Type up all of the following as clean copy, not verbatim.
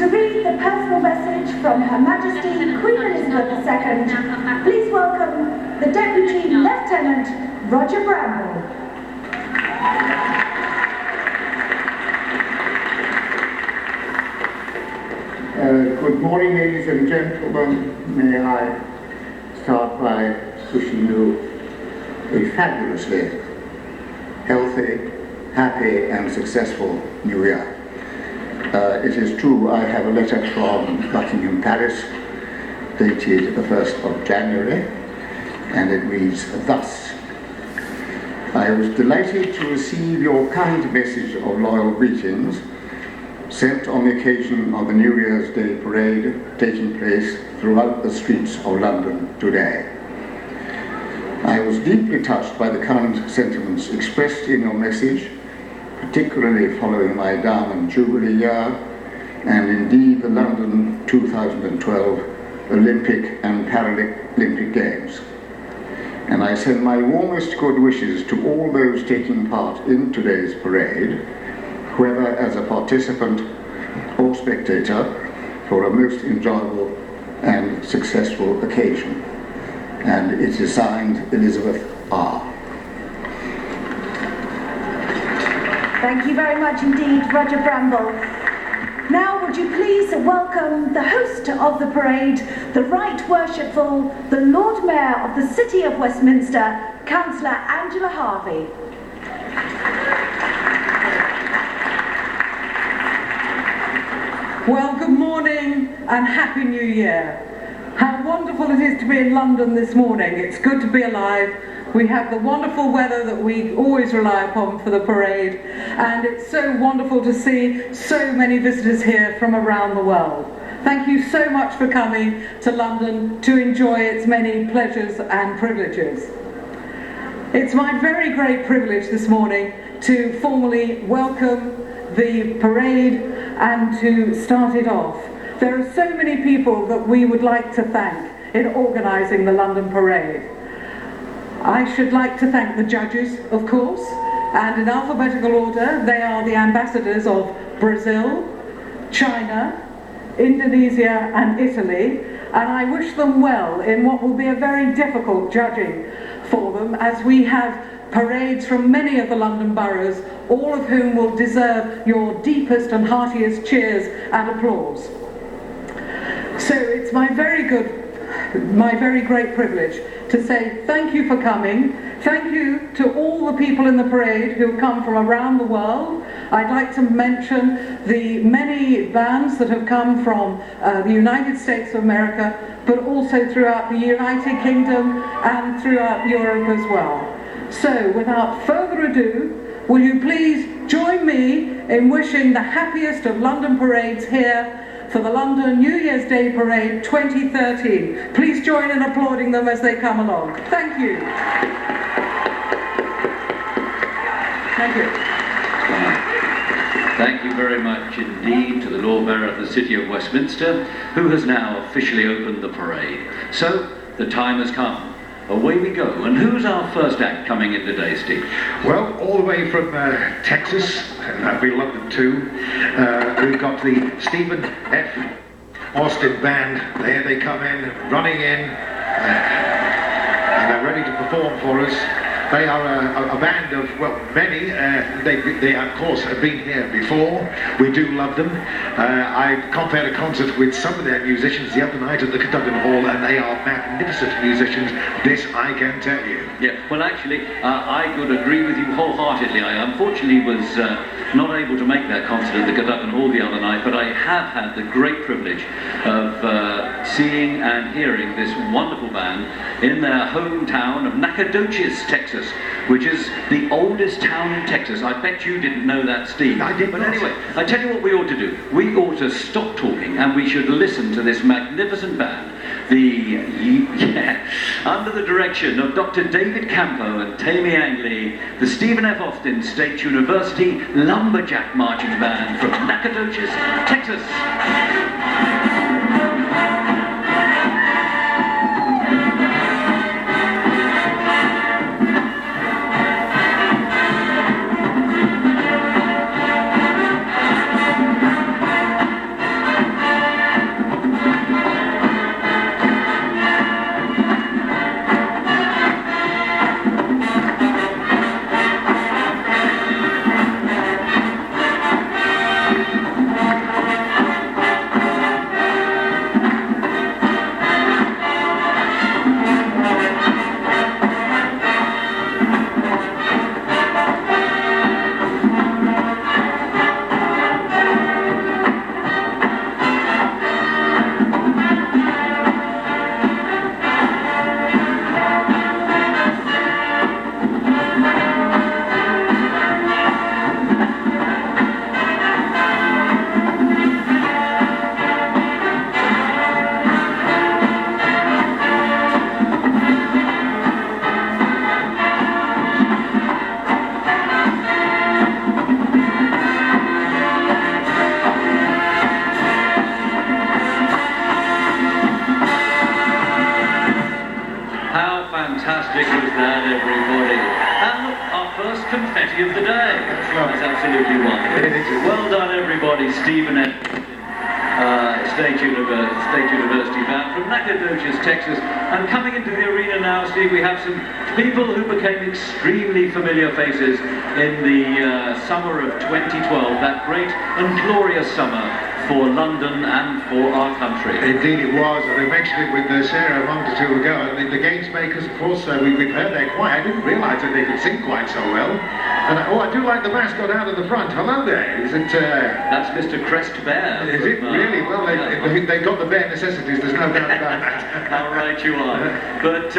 to read the personal message from Her Majesty Queen Elizabeth II, please welcome the Deputy Lieutenant Roger Bramble. Good morning, ladies and gentlemen. May I start by wishing you a fabulously healthy, happy and successful New Year. It is true I have a letter from Buckingham Palace dated the 1st of January, and it reads thus. I was delighted to receive your kind message of loyal greetings sent on the occasion of the New Year's Day parade taking place throughout the streets of London today. I was deeply touched by the kind sentiments expressed in your message, particularly following my Diamond Jubilee year, and indeed the London 2012 Olympic and Paralympic Games. And I send my warmest good wishes to all those taking part in today's parade, whether as a participant or spectator, for a most enjoyable and successful occasion. And it is signed Elizabeth R. Thank you very much indeed, Roger Bramble. Now would you please welcome the host of the parade, the Right Worshipful, the Lord Mayor of the City of Westminster, Councillor Angela Harvey. Well, good morning and Happy New Year. How wonderful it is to be in London this morning. It's good to be alive. We have the wonderful weather that we always rely upon for the parade, and it's so wonderful to see so many visitors here from around the world. Thank you so much for coming to London to enjoy its many pleasures and privileges. It's my very great privilege this morning to formally welcome the parade and to start it off. There are so many people that we would like to thank in organising the London Parade. I should like to thank the judges, of course, and in alphabetical order they are the ambassadors of Brazil, China, Indonesia and Italy, and I wish them well in what will be a very difficult judging for them, as we have parades from many of the London boroughs, all of whom will deserve your deepest and heartiest cheers and applause. So it's my very great privilege to say thank you for coming. Thank you to all the people in the parade who have come from around the world. I'd like to mention the many bands that have come from the United States of America, but also throughout the United Kingdom and throughout Europe as well. So without further ado, will you please join me in wishing the happiest of London parades here for the London New Year's Day Parade 2013. Please join in applauding them as they come along. Thank you. Thank you. Thank you very much indeed to the Lord Mayor of the City of Westminster, who has now officially opened the parade. So, the time has come. Away we go. And who's our first act coming in today, Steve? Well, all the way from Texas, that'll be London too, we've got the Stephen F. Austin Band. There they come in, running in, and they're ready to perform for us. They are a band of, well, many. They of course have been here before. We do love them. I compared a concert with some of their musicians the other night at the Cadogan Hall, and they are magnificent musicians. This I can tell you. Yeah, well actually, I could agree with you wholeheartedly. I unfortunately was not able to make that concert at the Cadogan Hall the other night, but I have had the great privilege of seeing and hearing this wonderful band in their hometown of Nacogdoches, Texas, which is the oldest town in Texas. I bet you didn't know that, Steve. I did. But anyway, I tell you what we ought to do. We ought to stop talking and we should listen to this magnificent band. Under the direction of Dr. David Campo and Tammy Angley, the Stephen F. Austin State University Lumberjack Marching Band from Nacogdoches, Texas. of the day. That's absolutely wonderful. Well done, everybody. Stephen State University band from Nacogdoches, Texas. And coming into the arena now, Steve, we have some people who became extremely familiar faces in the summer of 2012, that great and glorious summer for London and for our country. Indeed it was, and I mentioned it with Sarah a month or two ago, and the games makers, of course, we've heard their choir. I didn't realise that they could sing quite so well. And I do like the mascot out at the front. Hello there, is it... That's Mr. Crest Bear. Is it really? Well, they got the bare necessities, there's no doubt about that. How right you are. But,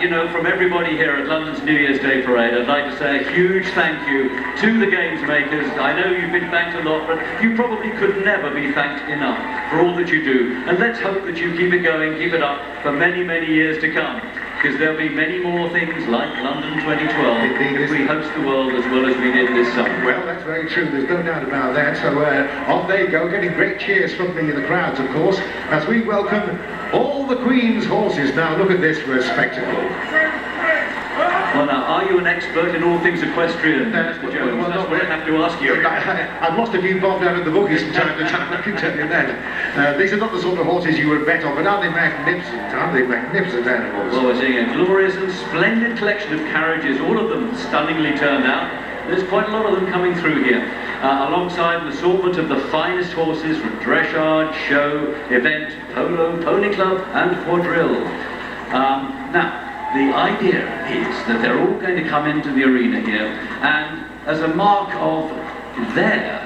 you know, from everybody here at London's New Year's Day Parade, I'd like to say a huge thank you to the games makers. I know you've been thanked a lot, but you probably could never be thanked enough for all that you do. And let's hope that you keep it going, keep it up for many, many years to come. Because there'll be many more things like London 2012 if we host the world as well as we did this summer. Well, that's very true, there's no doubt about that. So off they go, getting great cheers from the crowds, of course, as we welcome all the Queen's horses. Now look at this for a spectacle. Well now, are you an expert in all things equestrian, Mr. Jones? That's what I have to ask you. I've lost a few bob down at the bookies from time to time, I can tell you that. These are not the sort of horses you would bet on, but are they magnificent? Are they magnificent animals? Well, we're seeing a glorious and splendid collection of carriages, all of them stunningly turned out. There's quite a lot of them coming through here, alongside an assortment of the finest horses from dressage, show, event, polo, pony club and quadrille. Now, the idea is that they're all going to come into the arena here, and as a mark of their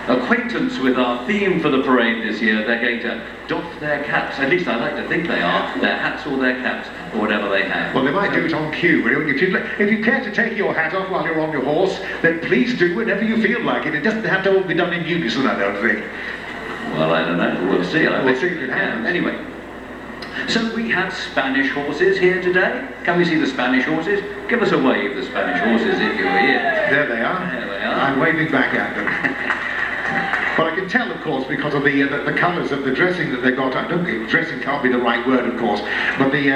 acquaintance with our theme for the parade this year, they're going to doff their caps. At least I like to think they are. Their hats or their caps, or whatever they have. Well, they might do it on cue, but if you care to take your hat off while you're on your horse, then please do whenever you feel like it. It doesn't have to all be done in unison, I don't think. Well, I don't know. We'll see. We'll see if it happens. Anyway. So we have Spanish horses here today. Can we see the Spanish horses? Give us a wave, the Spanish horses, if you're here. There they are. There they are. I'm waving back at them. But I can tell, of course, because of the colours of the dressing that they got. I don't think dressing can't be the right word, of course, but the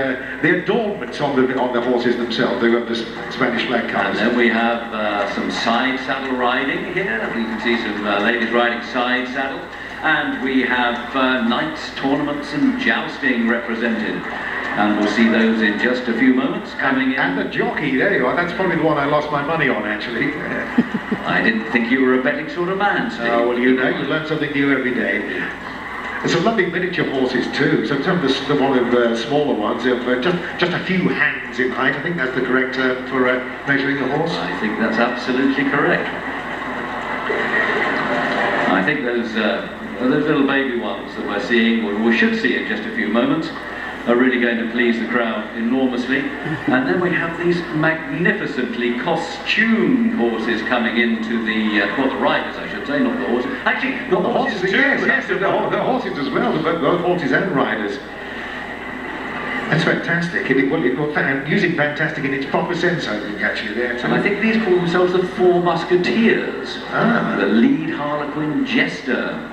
adornments on the horses themselves. They've got the Spanish flag colours. And then we have some side saddle riding here. We can see some ladies riding side saddle. And we have knights, tournaments and jousting represented. And we'll see those in just a few moments coming in. And the jockey, there you are. That's probably the one I lost my money on, actually. I didn't think you were a betting sort of man, Steve. Oh, well, you know, you learn something new every day. There's some lovely miniature horses too. So some of the one of the smaller ones have just a few hands in height. I think that's the correct term for measuring a horse. I think that's absolutely correct. I think those little baby ones that we're seeing, or we should see in just a few moments, are really going to please the crowd enormously. And then we have these magnificently costumed horses coming into the, well, the riders, I should say, not the horses. Actually, the horses too. Yes, the horses as well, both horses and riders. That's fantastic. Using fantastic in its proper sense, I think, actually, there too. And I think these call themselves the Four Musketeers. The lead harlequin jester.